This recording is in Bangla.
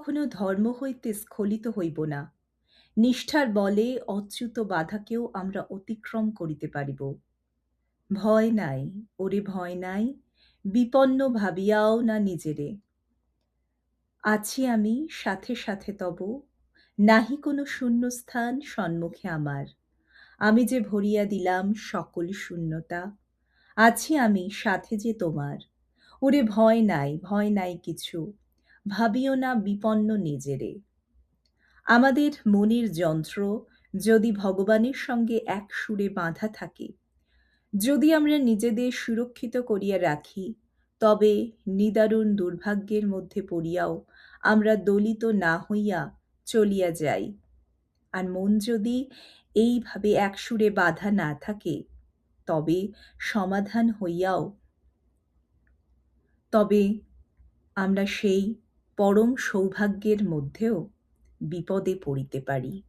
কখনো ধর্ম হইতে স্খলিত হইব না। নিষ্ঠার বলে অচ্যুত বাধাকেও আমরা অতিক্রম করিতে পারিব। ভয় নাই, ওরে ভয় নাই, বিপন্ন ভাবিয়াও না নিজেরে। আছি আমি সাথে সাথে তব, নাহি কোনো শূন্যস্থান সন্মুখে আমার। আমি যে ভরিয়া দিলাম সকল শূন্যতা, আছি আমি সাথে যে তোমার। ওরে ভয় নাই কিছু, ভাবিও না বিপন্ন নিজেরে। আমাদের মনের যন্ত্র যদি ভগবানের সঙ্গে এক সুরে বাঁধা থাকে, যদি আমরা নিজেদের সুরক্ষিত করিয়া রাখি, তবে নিদারুণ দুর্ভাগ্যের মধ্যে পড়িয়াও আমরা দলিত না হইয়া চলিয়া যাই। আর মন যদি এইভাবে এক সুরে বাঁধা না থাকে, তবে সমাধান হইয়াও তবে আমরা সেই পরম সৌভাগ্যের মধ্যেও বিপদে পড়িতে পারি।